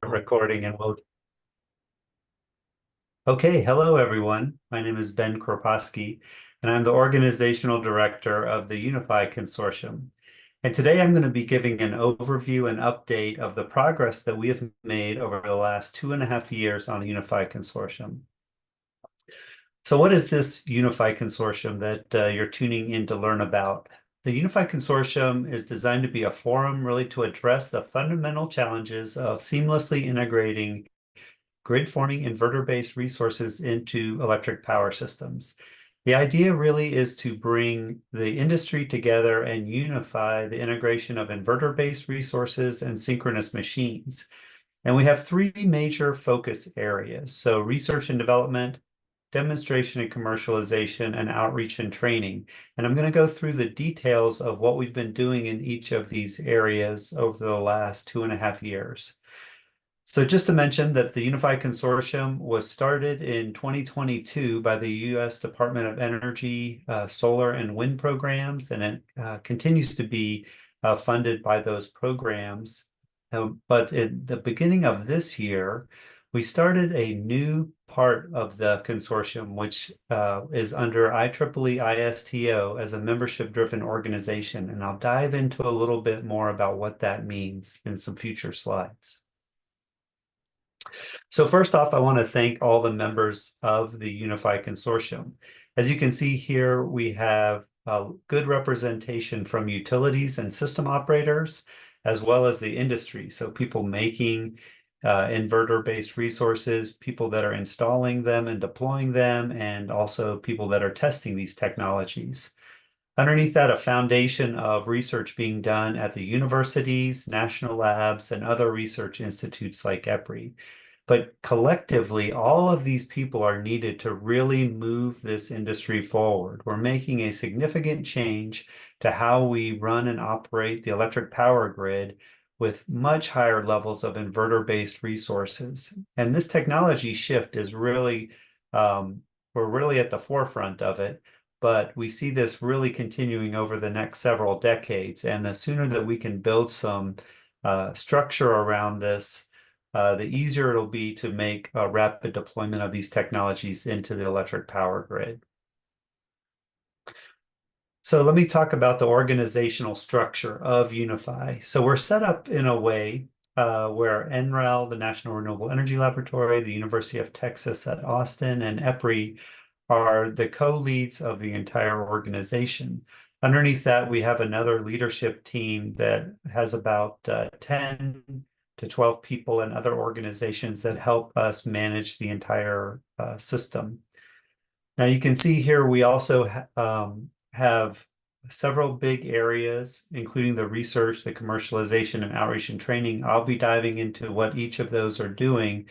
Recording and we'll. Okay, hello everyone. My name is Ben Kroposki, and I'm the organizational director of the UNIFI Consortium. And today I'm going to be giving an overview and update of the progress that we have made over the last 2.5 years on the UNIFI Consortium. So what is this UNIFI Consortium that you're tuning in to learn about? The UNIFI Consortium is designed to be a forum really to address the fundamental challenges of seamlessly integrating grid-forming inverter-based resources into electric power systems. The idea really is to bring the industry together and unify the integration of inverter-based resources and synchronous machines. And we have three major focus areas. So research and development, demonstration and commercialization, and outreach and training. And I'm going to go through the details of what we've been doing in each of these areas over the last 2.5 years. So just to mention that the UNIFI Consortium was started in 2022 by the U.S. Department of Energy solar and wind programs, and it continues to be funded by those programs. But at the beginning of this year, we started a new part of the consortium, which is under IEEE ISTO as a membership-driven organization. And I'll dive into a little bit more about what that means in some future slides. So first off, I want to thank all the members of the UNIFI Consortium. As you can see here, we have a good representation from utilities and system operators, as well as the industry. So people making inverter-based resources, people that are installing them and deploying them, and also people that are testing these technologies. Underneath that, a foundation of research being done at the universities, national labs, and other research institutes like EPRI. But collectively, all of these people are needed to really move this industry forward. We're making a significant change to how we run and operate the electric power grid with much higher levels of inverter-based resources. And this technology shift is really, we're really at the forefront of it. But we see this really continuing over the next several decades. And the sooner that we can build some structure around this, the easier it'll be to make a rapid deployment of these technologies into the electric power grid. So let me talk about the organizational structure of UNIFI. So we're set up in a way where NREL, the National Renewable Energy Laboratory, the University of Texas at Austin, and EPRI are the co-leads of the entire organization. Underneath that, we have another leadership team that has about 10 to 12 people and other organizations that help us manage the entire system. Now you can see here we also have several big areas, including the research, the commercialization, and outreach and training. I'll be diving into what each of those are doing.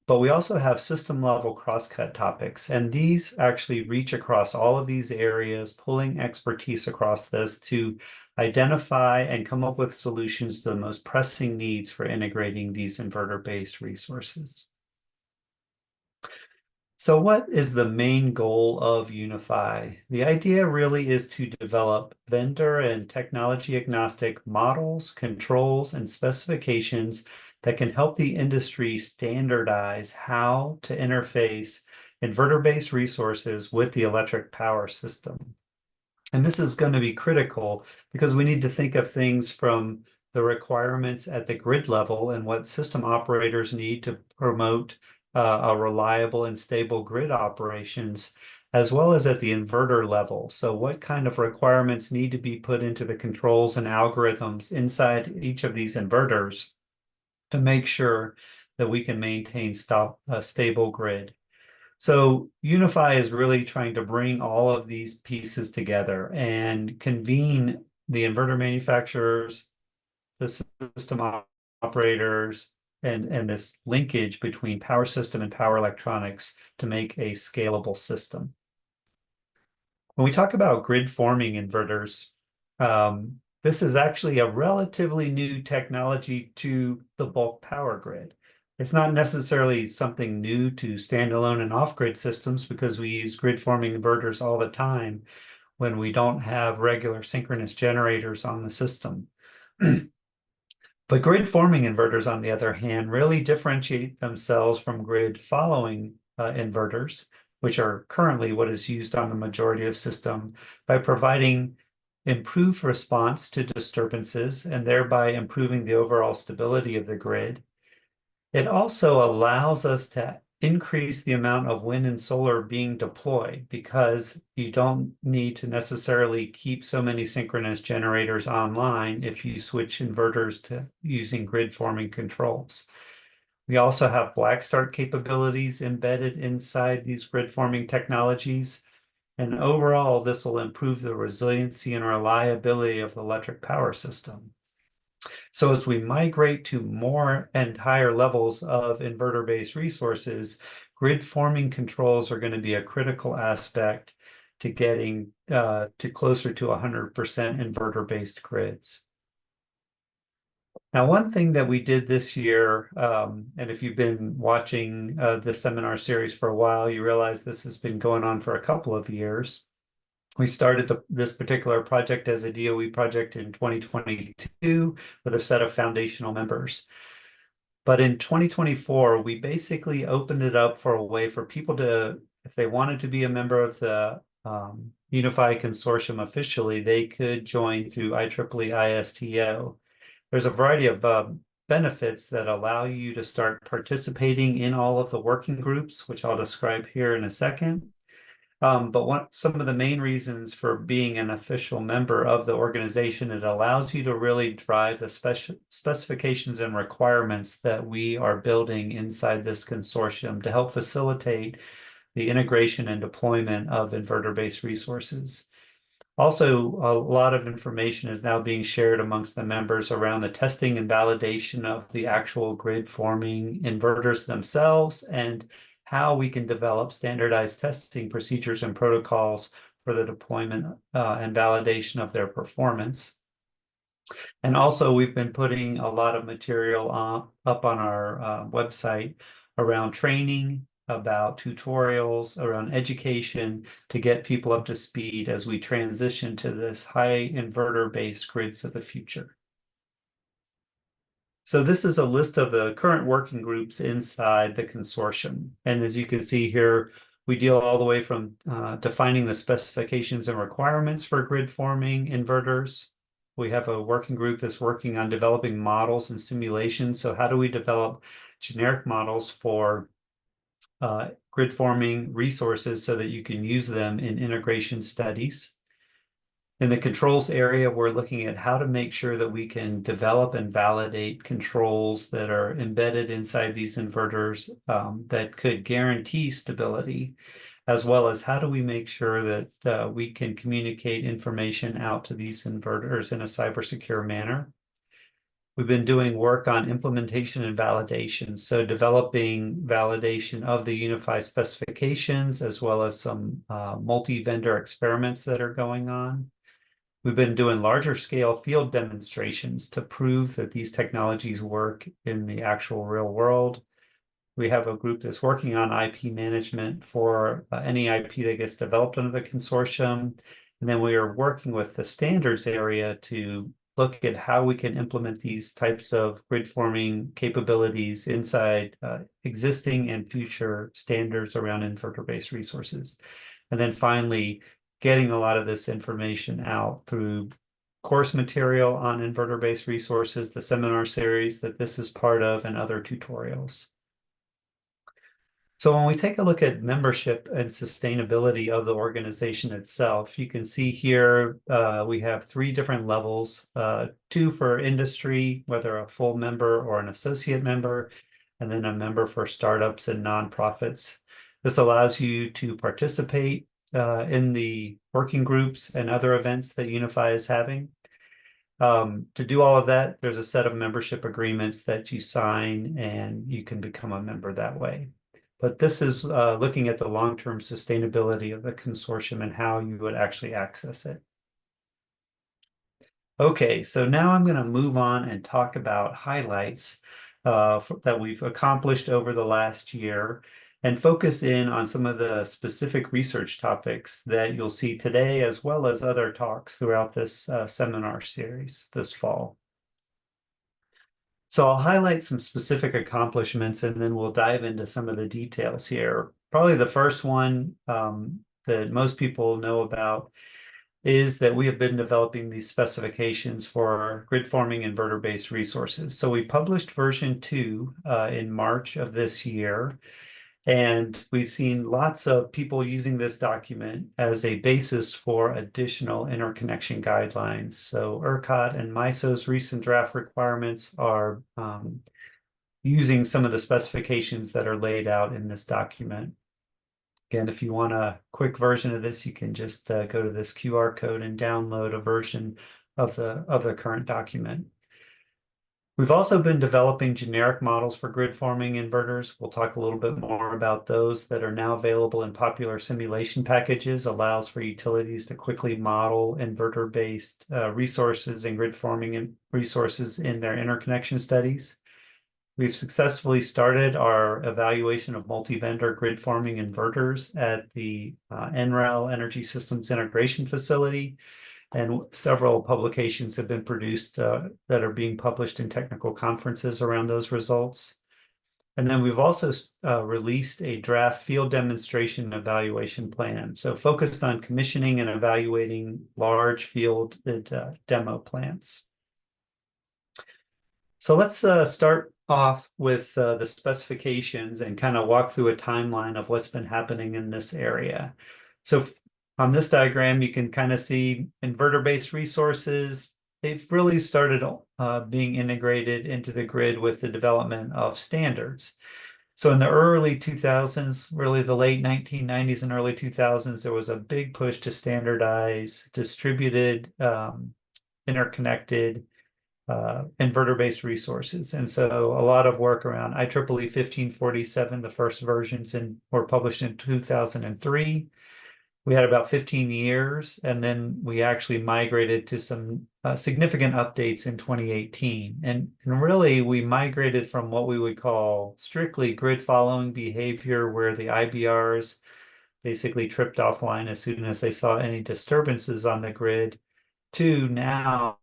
But we also have system level crosscut topics, and these actually reach across all of these areas, pulling expertise across this to identify and come up with solutions to the most pressing needs for integrating these inverter-based resources. So what is the main goal of UNIFI? The idea really is to develop vendor and technology agnostic models, controls, and specifications that can help the industry standardize how to interface inverter-based resources with the electric power system. And this is going to be critical because we need to think of things from the requirements at the grid level and what system operators need to promote a reliable and stable grid operations, as well as at the inverter level. So what kind of requirements need to be put into the controls and algorithms inside each of these inverters to make sure that we can maintain a stable grid. So UNIFI is really trying to bring all of these pieces together and convene the inverter manufacturers, the system operators, and this linkage between power system and power electronics to make a scalable system. When we talk about grid forming inverters, this is actually a relatively new technology to the bulk power grid. It's not necessarily something new to standalone and off-grid systems because we use grid forming inverters all the time when we don't have regular synchronous generators on the system. But grid forming inverters, on the other hand, really differentiate themselves from grid following inverters, which are currently what is used on the majority of system, by providing improved response to disturbances and thereby improving the overall stability of the grid. It also allows us to increase the amount of wind and solar being deployed because you don't need to necessarily keep so many synchronous generators online if you switch inverters to using grid forming controls. We also have black start capabilities embedded inside these grid forming technologies. And overall, this will improve the resiliency and reliability of the electric power system. So as we migrate to more and higher levels of inverter-based resources, grid forming controls are going to be a critical aspect to getting to closer to 100% inverter-based grids. Now, one thing that we did this year, and if you've been watching the seminar series for a while, you realize this has been going on for a couple of years. We started this particular project as a DOE project in 2022 with a set of foundational members. But in 2024, we basically opened it up for a way for people to, if they wanted to be a member of the UNIFI Consortium officially, they could join through IEEE ISTO. There's a variety of benefits that allow you to start participating in all of the working groups, which I'll describe here in a second. But some of the main reasons for being an official member of the organization, it allows you to really drive the specifications and requirements that we are building inside this consortium to help facilitate the integration and deployment of inverter-based resources. Also, a lot of information is now being shared amongst the members around the testing and validation of the actual grid forming inverters themselves and how we can develop standardized testing procedures and protocols for the deployment and validation of their performance. And also, we've been putting a lot of material up on our website around training, about tutorials, around education to get people up to speed as we transition to this high inverter-based grids of the future. So this is a list of the current working groups inside the consortium. And as you can see here, we deal all the way from defining the specifications and requirements for grid forming inverters. We have a working group that's working on developing models and simulations. So how do we develop generic models for grid forming resources so that you can use them in integration studies? In the controls area, we're looking at how to make sure that we can develop and validate controls that are embedded inside these inverters that could guarantee stability, as well as how do we make sure that we can communicate information out to these inverters in a cybersecure manner. We've been doing work on implementation and validation, so developing validation of the UNIFI specifications, as well as some multi-vendor experiments that are going on. We've been doing larger scale field demonstrations to prove that these technologies work in the actual real world. We have a group that's working on IP management for any IP that gets developed under the consortium. And then we are working with the standards area to look at how we can implement these types of grid forming capabilities inside existing and future standards around inverter-based resources. And then finally, getting a lot of this information out through course material on inverter-based resources, the seminar series that this is part of, and other tutorials. So when we take a look at membership and sustainability of the organization itself, you can see here we have 3 different levels, 2 for industry, whether a full member or an associate member, and then a member for startups and nonprofits. This allows you to participate in the working groups and other events that UNIFI is having. To do all of that, there's a set of membership agreements that you sign and you can become a member that way. But this is looking at the long-term sustainability of the consortium and how you would actually access it. Okay, so now I'm going to move on and talk about highlights that we've accomplished over the last year and focus in on some of the specific research topics that you'll see today, as well as other talks throughout this seminar series this fall. So I'll highlight some specific accomplishments and then we'll dive into some of the details here. Probably the first one that most people know about is that we have been developing these specifications for grid forming inverter-based resources. So we published version 2 in March of this year, and we've seen lots of people using this document as a basis for additional interconnection guidelines. So ERCOT and MISO's recent draft requirements are using some of the specifications that are laid out in this document. Again, if you want a quick version of this, you can just go to this QR code and download a version of the current document. We've also been developing generic models for grid forming inverters. We'll talk a little bit more about those that are now available in popular simulation packages, allows for utilities to quickly model inverter-based resources and grid forming resources in their interconnection studies. We've successfully started our evaluation of multi-vendor grid forming inverters at the NREL Energy Systems Integration Facility, and several publications have been produced that are being published in technical conferences around those results. And then we've also released a draft field demonstration evaluation plan, so focused on commissioning and evaluating large field demo plants. So let's start off with the specifications and kind of walk through a timeline of what's been happening in this area. So on this diagram, you can kind of see inverter-based resources. They've really started being integrated into the grid with the development of standards. So in the early 2000s, really the late 1990s and early 2000s, there was a big push to standardize distributed, interconnected inverter-based resources. And so a lot of work around IEEE 1547, the first versions were published in 2003. We had about 15 years, and then we actually migrated to some significant updates in 2018. And really, we migrated from what we would call strictly grid following behavior, where the IBRs basically tripped offline as soon as they saw any disturbances on the grid, to now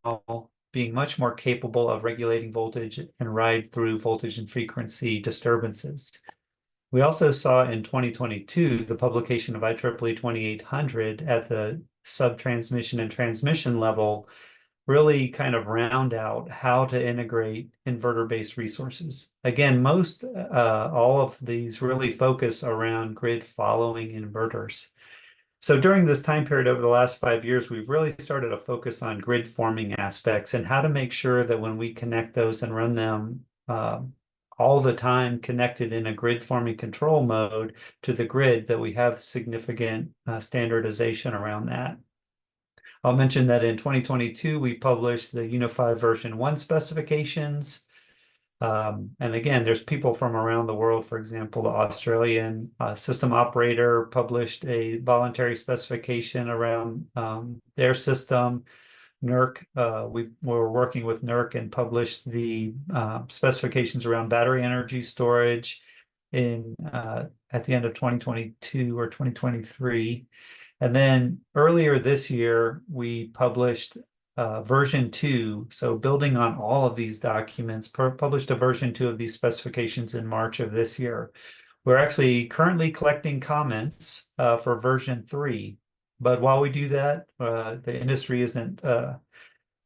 being much more capable of regulating voltage and ride through voltage and frequency disturbances. We also saw in 2022 the publication of IEEE 2800 at the sub-transmission and transmission level, really kind of round out how to integrate inverter-based resources. Again, all of these really focus around grid following inverters. So during this time period over the last 5 years, we've really started to focus on grid forming aspects and how to make sure that when we connect those and run them all the time connected in a grid forming control mode to the grid, that we have significant standardization around that. I'll mention that in 2022, we published the UNIFI version 1 specifications. And again, there's people from around the world. For example, the Australian system operator published a voluntary specification around their system. NERC, we were working with NERC and published the specifications around battery energy storage at the end of 2022 or 2023. And then earlier this year, we published version 2. So building on all of these documents, published a version 2 of these specifications in March of this year. We're actually currently collecting comments for version 3. But while we do that, the industry isn't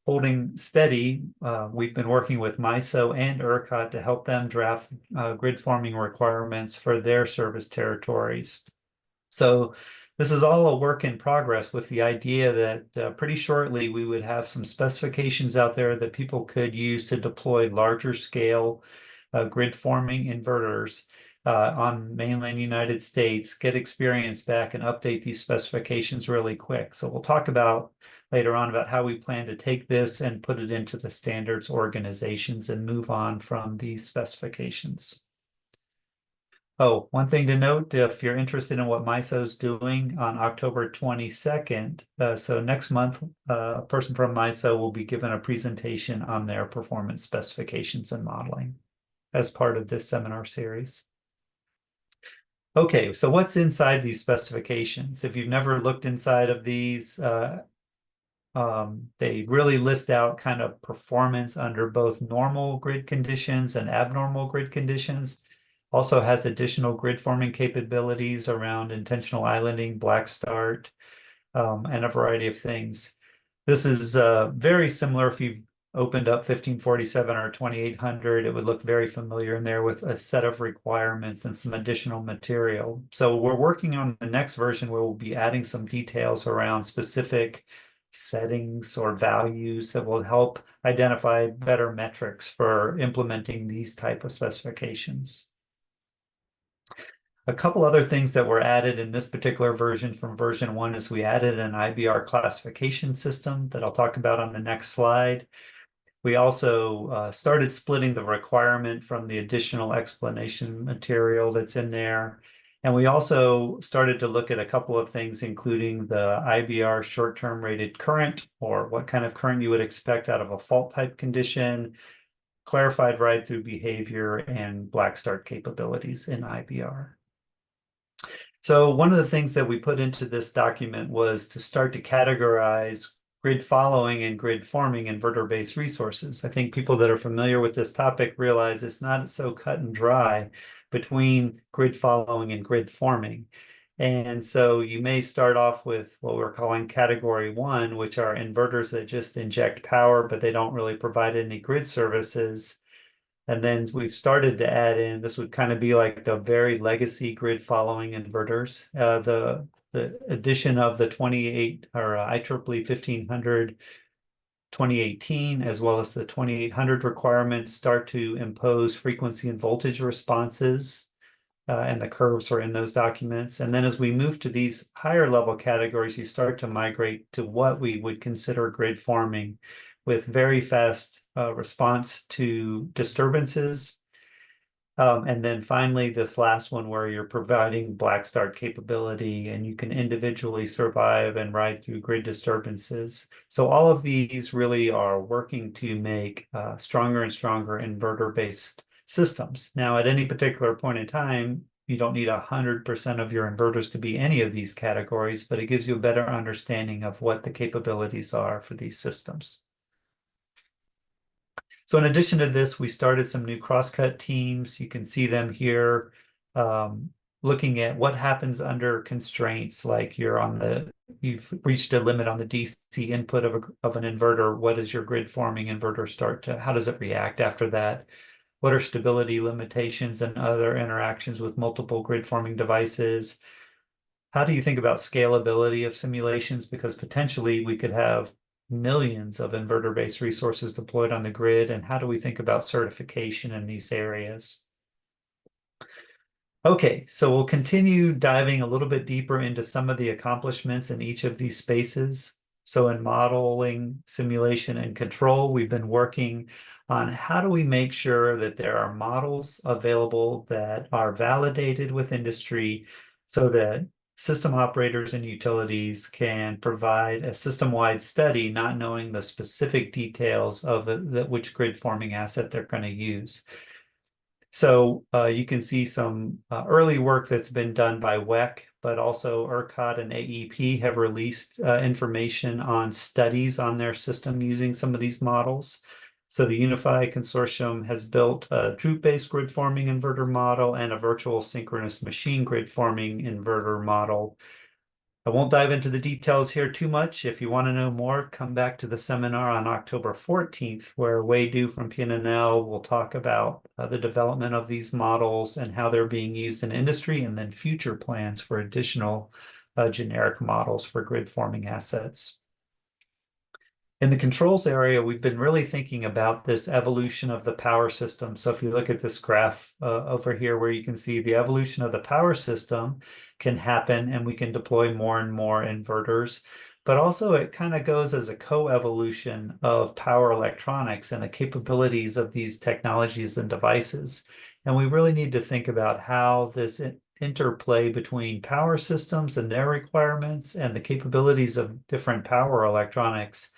holding steady. We've been working with MISO and ERCOT to help them draft grid forming requirements for their service territories. So this is all a work in progress, with the idea that pretty shortly we would have some specifications out there that people could use to deploy larger scale grid forming inverters on mainland United States, get experience back and update these specifications really quick. So we'll talk about later on about how we plan to take this and put it into the standards organizations and move on from these specifications. Oh, one thing to note, if you're interested in what MISO's doing on October 22nd, so next month, a person from MISO will be given a presentation on their performance specifications and modeling as part of this seminar series. Okay, so what's inside these specifications? If you've never looked inside of these, They really list out kind of performance under both normal grid conditions and abnormal grid conditions. Also has additional grid forming capabilities around intentional islanding, black start, and a variety of things. This is very similar if you've opened up 1547 or 2800, it would look very familiar in there with a set of requirements and some additional material. So we're working on the next version where we'll be adding some details around specific settings or values that will help identify better metrics for implementing these type of specifications. A couple other things that were added in this particular version from version 1 is we added an IBR classification system that I'll talk about on the next slide. We also started splitting the requirement from the additional explanation material that's in there. And we also started to look at a couple of things, including the IBR short-term rated current, or what kind of current you would expect out of a fault type condition, clarified ride-through behavior, and black start capabilities in IBR. So one of the things that we put into this document was to start to categorize grid following and grid forming inverter-based resources. I think people that are familiar with this topic realize it's not so cut and dry between grid following and grid forming. And so you may start off with what we're calling category 1, which are inverters that just inject power, but they don't really provide any grid services. And then we've started to add in, this would kind of be like the very legacy grid following inverters. The addition of the 28 or IEEE 1500 2018, as well as the 2800 requirements start to impose frequency and voltage responses. And the curves are in those documents. And then as we move to these higher level categories, you start to migrate to what we would consider grid forming with very fast response to disturbances. And then finally, this last one where you're providing black start capability and you can individually survive and ride through grid disturbances. So all of these really are working to make stronger and stronger inverter-based systems. Now, at any particular point in time, you don't need 100% of your inverters to be any of these categories, but it gives you a better understanding of what the capabilities are for these systems. So in addition to this, we started some new Crosscut teams. You can see them here, looking at what happens under constraints, like you've reached a limit on the DC input of an inverter. What does your grid forming inverter start to, how does it react after that? What are stability limitations and other interactions with multiple grid forming devices? How do you think about scalability of simulations? Because potentially we could have millions of inverter-based resources deployed on the grid, and how do we think about certification in these areas? Okay, so we'll continue diving a little bit deeper into some of the accomplishments in each of these spaces. So in modeling, simulation, and control, we've been working on how do we make sure that there are models available that are validated with industry so that system operators and utilities can provide a system-wide study, not knowing the specific details of which grid forming asset they're going to use. So you can see some early work that's been done by WEC, but also ERCOT and AEP have released information on studies on their system using some of these models. So the UNIFI Consortium has built a Drupe-based grid forming inverter model and a virtual synchronous machine grid forming inverter model. I won't dive into the details here too much. If you want to know more, come back to the seminar on October 14th, where Wei Du from PNNL will talk about the development of these models and how they're being used in industry, and then future plans for additional generic models for grid forming assets. In the controls area, we've been really thinking about this evolution of the power system. So if you look at this graph over here, where you can see the evolution of the power system can happen and we can deploy more and more inverters, but also it kind of goes as a co-evolution of power electronics and the capabilities of these technologies and devices. And we really need to think about how this interplay between power systems and their requirements and the capabilities of different power electronics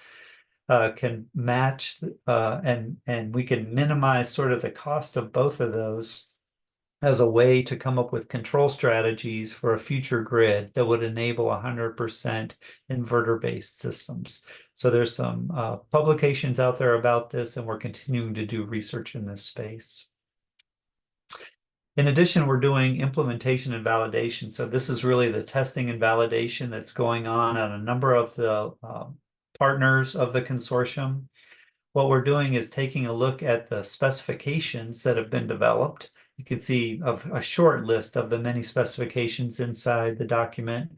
can match and we can minimize sort of the cost of both of those as a way to come up with control strategies for a future grid that would enable 100% inverter-based systems. So there's some publications out there about this, and we're continuing to do research in this space. In addition, we're doing implementation and validation. So this is really the testing and validation that's going on a number of the partners of the consortium. What we're doing is taking a look at the specifications that have been developed. You can see a short list of the many specifications inside the document.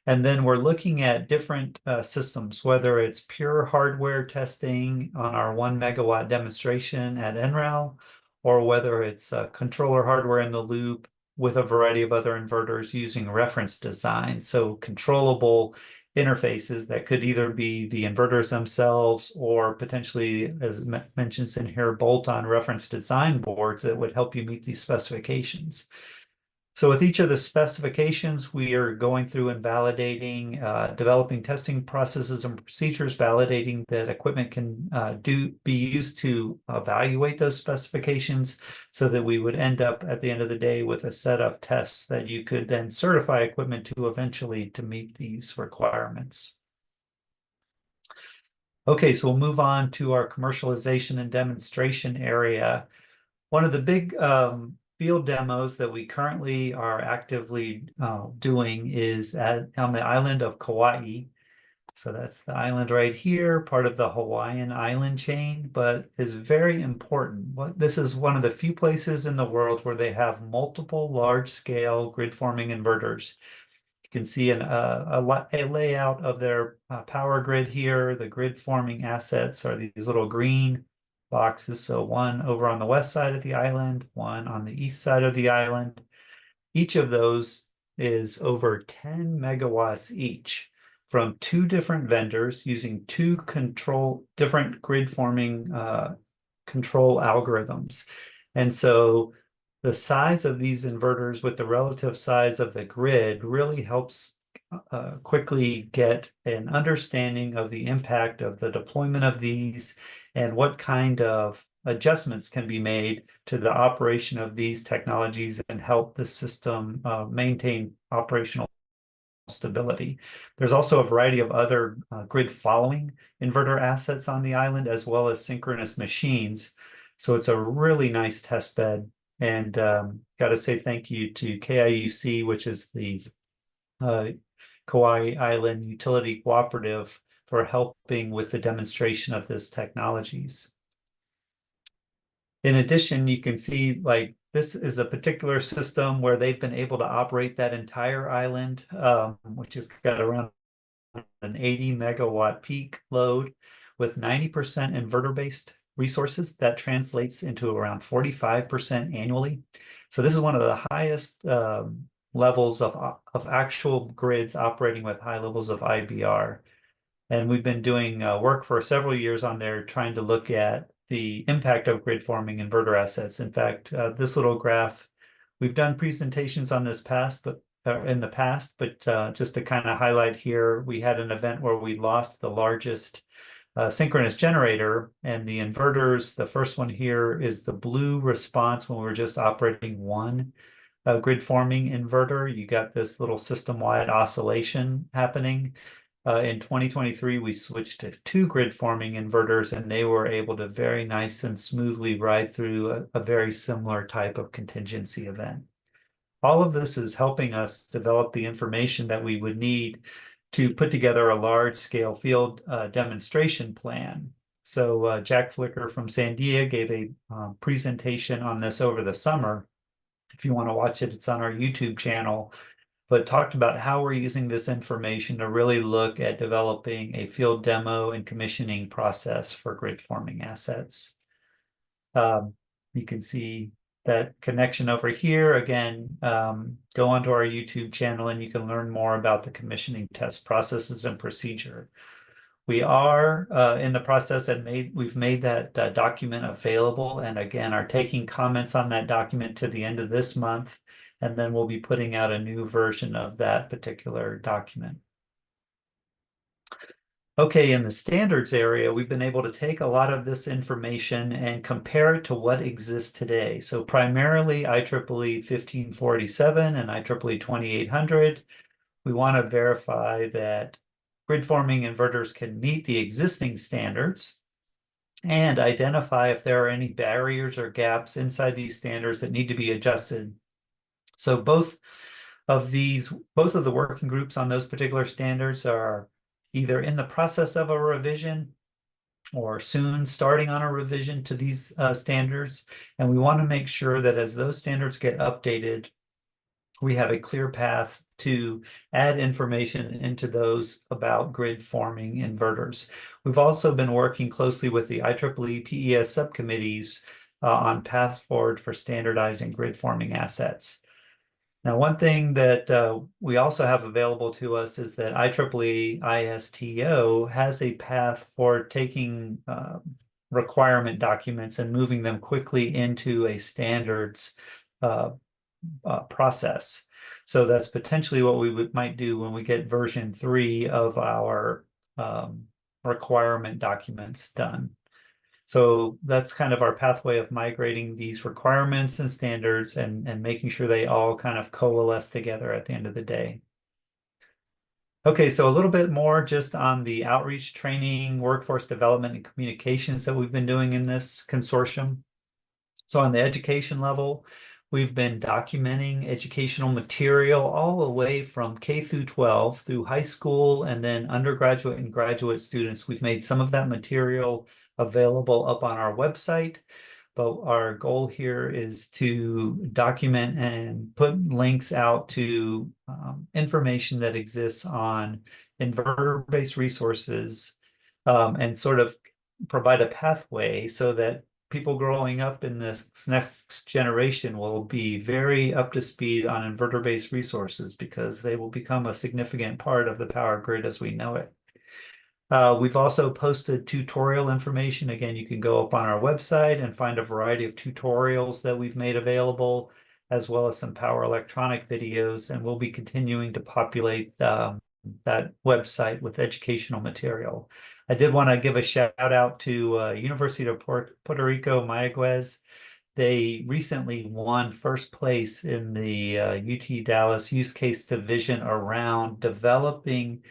And then we're looking at different systems, whether it's pure hardware testing on our 1 megawatt demonstration at NREL, or whether it's controller hardware in the loop with a variety of other inverters using reference design. So controllable interfaces that could either be the inverters themselves or potentially, as mentioned in here, bolt-on reference design boards that would help you meet these specifications. So with each of the specifications, we are going through and validating, developing testing processes and procedures, validating that equipment can be used to evaluate those specifications so that we would end up at the end of the day with a set of tests that you could then certify equipment to eventually to meet these requirements. Okay, so we'll move on to our commercialization and demonstration area. One of the big field demos that we currently are actively doing is on the island of Kauai. So that's the island right here, part of the Hawaiian island chain, but is very important. This is one of the few places in the world where they have multiple large-scale grid-forming inverters. You can see a layout of their power grid here. The grid-forming assets are these little green boxes. So one over on the west side of the island, one on the east side of the island. Each of those is over 10 megawatts each from two different vendors using two different grid forming control algorithms. And so the size of these inverters with the relative size of the grid really helps quickly get an understanding of the impact of the deployment of these and what kind of adjustments can be made to the operation of these technologies and help the system maintain operational stability. There's also a variety of other grid following inverter assets on the island, as well as synchronous machines. So it's a really nice test bed. And got to say thank you to KIUC, which is the Kauai Island Utility Cooperative, for helping with the demonstration of this technologies. In addition, you can see like this is a particular system where they've been able to operate that entire island, which has got around an 80 megawatt peak load with 90% inverter-based resources. That translates into around 45% annually. So this is one of the highest levels of actual grids operating with high levels of IBR. And we've been doing work for several years on there trying to look at the impact of grid forming inverter assets. In fact, this little graph, we've done presentations on this in the past, but just to kind of highlight here, we had an event where we lost the largest synchronous generator, and the inverters, the first one here is the blue response when we're just operating one grid forming inverter. You got this little system-wide oscillation happening. In 2023, we switched to two grid forming inverters, and they were able to very nice and smoothly ride through a very similar type of contingency event. All of this is helping us develop the information that we would need to put together a large-scale field demonstration plan. So Jack Flicker from Sandia gave a presentation on this over the summer. If you want to watch it, it's on our YouTube channel, but talked about how we're using this information to really look at developing a field demo and commissioning process for grid forming assets. You can see that connection over here. Again, go onto our YouTube channel and you can learn more about the commissioning test processes and procedure. We are in the process and we've made that document available, and again are taking comments on that document to the end of this month, and then we'll be putting out a new version of that particular document. Okay, in the standards area, we've been able to take a lot of this information and compare it to what exists today. So primarily IEEE 1547 and IEEE 2800. We want to verify that grid forming inverters can meet the existing standards and identify if there are any barriers or gaps inside these standards that need to be adjusted. So both of the working groups on those particular standards are either in the process of a revision or soon starting on a revision to these standards. And we want to make sure that as those standards get updated, we have a clear path to add information into those about grid forming inverters. We've also been working closely with the IEEE PES subcommittees on path forward for standardizing grid forming assets. Now, one thing that we also have available to us is that IEEE ISTO has a path for taking requirement documents and moving them quickly into a standards process. So that's potentially what we might do when we get version 3 of our requirement documents done. So that's kind of our pathway of migrating these requirements and standards and making sure they all kind of coalesce together at the end of the day. Okay, so a little bit more just on the outreach training, workforce development, and communications that we've been doing in this consortium. So on the education level, we've been documenting educational material all the way from K through 12 through high school and then undergraduate and graduate students. We've made some of that material available up on our website, but our goal here is to document and put links out to information that exists on inverter-based resources and sort of provide a pathway so that people growing up in this next generation will be very up to speed on inverter-based resources because they will become a significant part of the power grid as we know it. We've also posted tutorial information. Again, you can go up on our website and find a variety of tutorials that we've made available, as well as some power electronic videos, and we'll be continuing to populate that website with educational material. I did want to give a shout out to University of Puerto Rico, Mayagüez. They recently won first place in the UT Dallas use case division around developing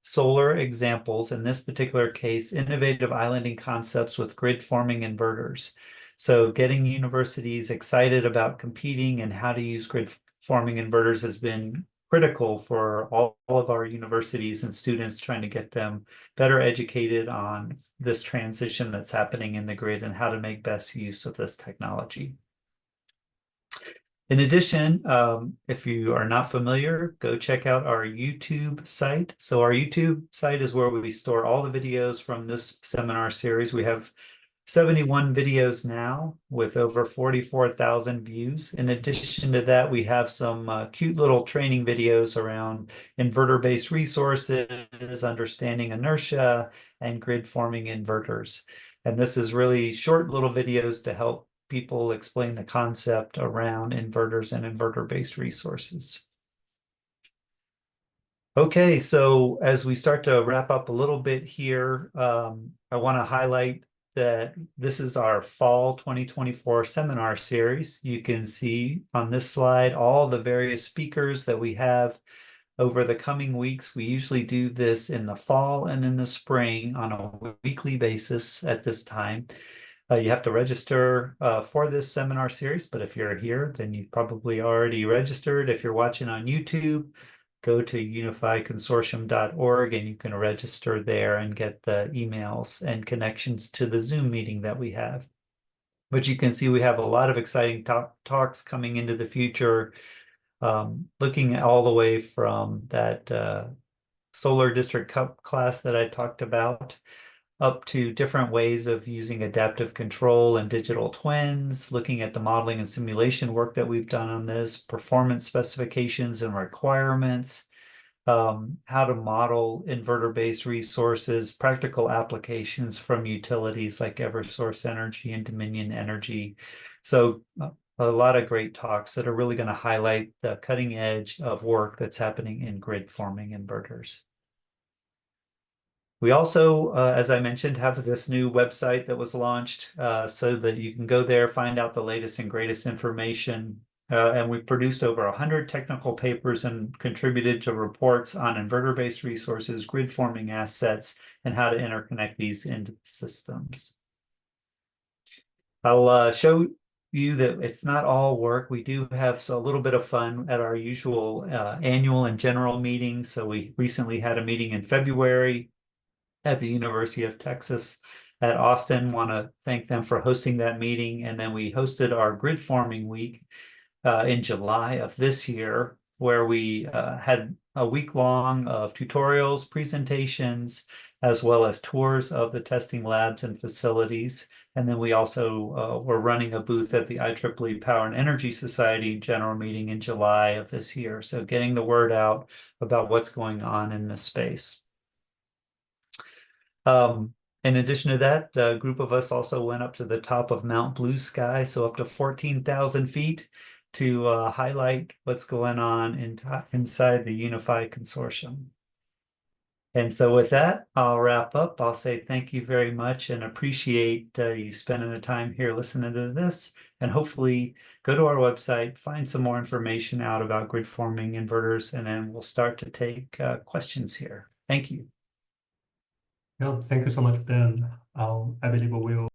solar examples, in this particular case, innovative islanding concepts with grid forming inverters. So getting universities excited about competing and how to use grid forming inverters has been critical for all of our universities and students, trying to get them better educated on this transition that's happening in the grid and how to make best use of this technology. In addition, if you are not familiar, go check out our YouTube site. So our YouTube site is where we store all the videos from this seminar series. We have 71 videos now with over 44,000 views. In addition to that, we have some cute little training videos around inverter-based resources, understanding inertia, and grid forming inverters. And this is really short little videos to help people explain the concept around inverters and inverter-based resources. Okay, so as we start to wrap up a little bit here, I want to highlight that this is our fall 2024 seminar series. You can see on this slide all the various speakers that we have over the coming weeks. We usually do this in the fall and in the spring on a weekly basis at this time. You have to register for this seminar series, but if you're here, then you've probably already registered. If you're watching on YouTube, go to unificonsortium.org and you can register there and get the emails and connections to the Zoom meeting that we have. But you can see we have a lot of exciting talks coming into the future, looking all the way from that Solar District Cup class that I talked about, up to different ways of using adaptive control and digital twins, looking at the modeling and simulation work that we've done on this, performance specifications and requirements, how to model inverter-based resources, practical applications from utilities like Eversource Energy and Dominion Energy. So a lot of great talks that are really going to highlight the cutting edge of work that's happening in grid forming inverters. We also, as I mentioned, have this new website that was launched so that you can go there, find out the latest and greatest information. And we produced over 100 technical papers and contributed to reports on inverter-based resources, grid forming assets, and how to interconnect these into the systems. I'll show you that it's not all work. We do have a little bit of fun at our usual annual and general meetings. So we recently had a meeting in February at the University of Texas at Austin. Want to thank them for hosting that meeting. And then we hosted our grid forming week in July of this year, where we had a week long of tutorials, presentations, as well as tours of the testing labs and facilities. And then we also were running a booth at the IEEE Power and Energy Society general meeting in July of this year. So getting the word out about what's going on in this space. In addition to that, a group of us also went up to the top of Mount Blue Sky, so up to 14,000 feet, to highlight what's going on inside the UNIFI Consortium. And so with that, I'll wrap up. I'll say thank you very much and appreciate you spending the time here listening to this. And hopefully go to our website, find some more information out about grid forming inverters, and then we'll start to take questions here. Thank you. Yeah, thank you so much, Ben. I believe we will